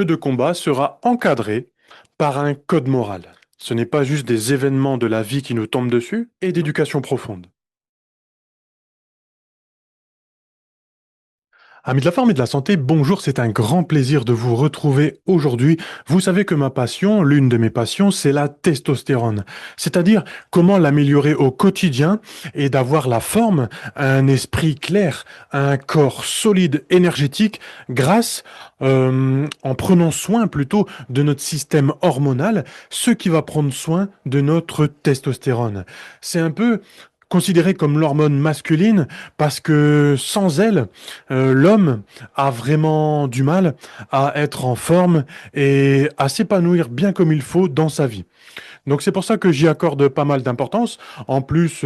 jeu de combat sera encadré par un code moral. Ce n'est pas juste des événements de la vie qui nous tombent dessus et d'éducation profonde. Amis de la forme et de la santé, bonjour, c'est un grand plaisir de vous retrouver aujourd'hui. Vous savez que ma passion, l'une de mes passions, c'est la testostérone. C'est-à-dire comment l'améliorer au quotidien et d'avoir la forme, un esprit clair, un corps solide, énergétique, grâce, en prenant soin plutôt de notre système hormonal, ce qui va prendre soin de notre testostérone. C'est un peu considéré comme l'hormone masculine parce que sans elle, l'homme a vraiment du mal à être en forme et à s'épanouir bien comme il faut dans sa vie. Donc c'est pour ça que j'y accorde pas mal d'importance. En plus,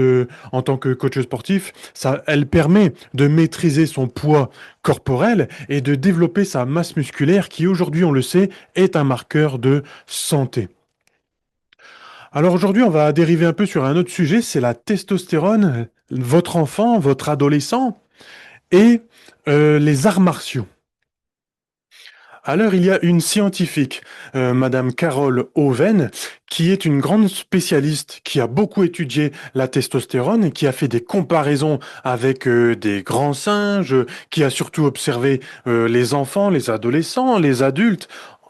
en tant que coach sportif, ça, elle permet de maîtriser son poids corporel et de développer sa masse musculaire qui aujourd'hui, on le sait, est un marqueur de santé. Alors aujourd'hui, on va dériver un peu sur un autre sujet, c'est la testostérone, votre enfant, votre adolescent et les arts martiaux. Alors, il y a une scientifique, Madame Carole Oven, qui est une grande spécialiste, qui a beaucoup étudié la testostérone et qui a fait des comparaisons avec des grands singes, qui a surtout observé les enfants, les adolescents, les adultes.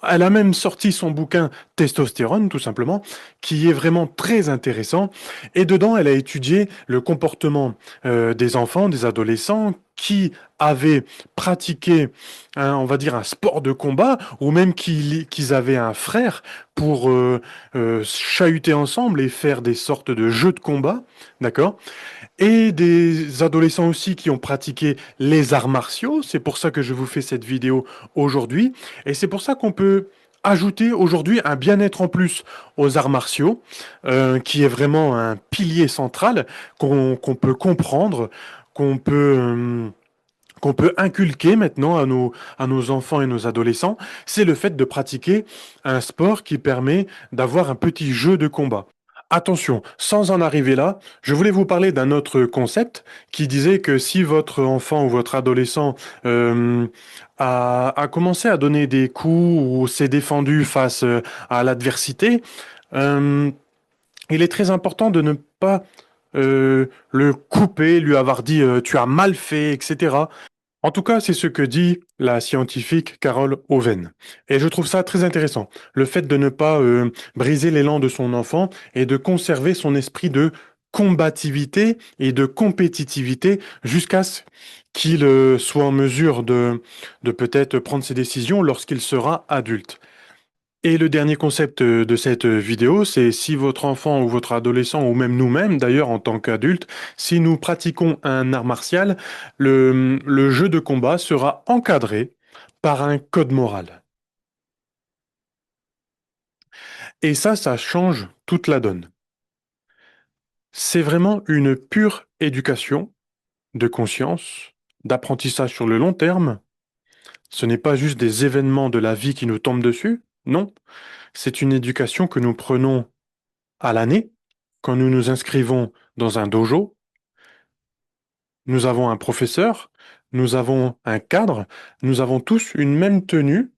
Elle a même sorti son bouquin Testostérone, tout simplement, qui est vraiment très intéressant. Et dedans, elle a étudié le comportement des enfants, des adolescents qui avaient pratiqué on va dire un sport de combat, ou même qu'ils avaient un frère pour chahuter ensemble et faire des sortes de jeux de combat, d'accord? Et des adolescents aussi qui ont pratiqué les arts martiaux. C'est pour ça que je vous fais cette vidéo aujourd'hui. Et c'est pour ça qu'on peut ajouter aujourd'hui un bien-être en plus aux arts martiaux, qui est vraiment un pilier central qu'on peut comprendre, qu'on peut... qu'on peut inculquer maintenant à nos enfants et nos adolescents, c'est le fait de pratiquer un sport qui permet d'avoir un petit jeu de combat. Attention, sans en arriver là, je voulais vous parler d'un autre concept qui disait que si votre enfant ou votre adolescent a commencé à donner des coups ou s'est défendu face à l'adversité, euh, il est très important de ne pas le couper, lui avoir dit tu as mal fait, etc. En tout cas, c'est ce que dit la scientifique Carole Oven. Et je trouve ça très intéressant. Le fait de ne pas briser l'élan de son enfant et de conserver son esprit de combativité et de compétitivité jusqu'à ce qu'il soit en mesure de peut-être prendre ses décisions lorsqu'il sera adulte. Et le dernier concept de cette vidéo, c'est si votre enfant ou votre adolescent, ou même nous-mêmes d'ailleurs en tant qu'adultes, si nous pratiquons un art martial, le jeu de combat sera encadré par un code moral. Et ça change toute la donne. C'est vraiment une pure éducation de conscience, d'apprentissage sur le long terme. Ce n'est pas juste des événements de la vie qui nous tombent dessus, non. C'est une éducation que nous prenons à l'année, quand nous nous inscrivons dans un dojo, nous avons un professeur, nous avons un cadre, nous avons tous une même tenue,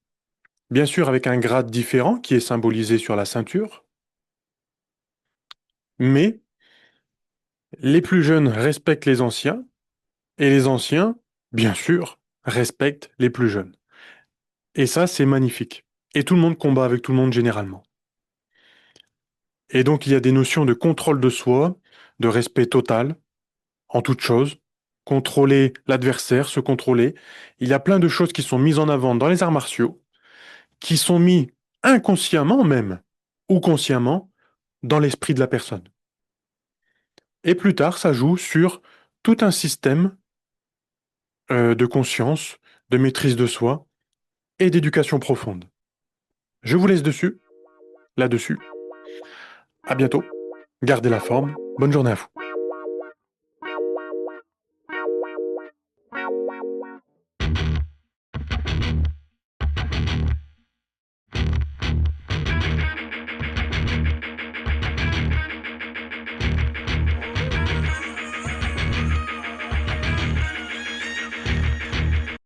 bien sûr avec un grade différent qui est symbolisé sur la ceinture, mais les plus jeunes respectent les anciens et les anciens, bien sûr, respectent les plus jeunes. Et ça, c'est magnifique. Et tout le monde combat avec tout le monde généralement. Et donc, il y a des notions de contrôle de soi, de respect total, en toute chose, contrôler l'adversaire, se contrôler. Il y a plein de choses qui sont mises en avant dans les arts martiaux, qui sont mis inconsciemment même, ou consciemment, dans l'esprit de la personne. Et plus tard, ça joue sur tout un système de conscience, de maîtrise de soi et d'éducation profonde. Je vous laisse dessus, là-dessus. À bientôt. Gardez la forme. Bonne journée à vous.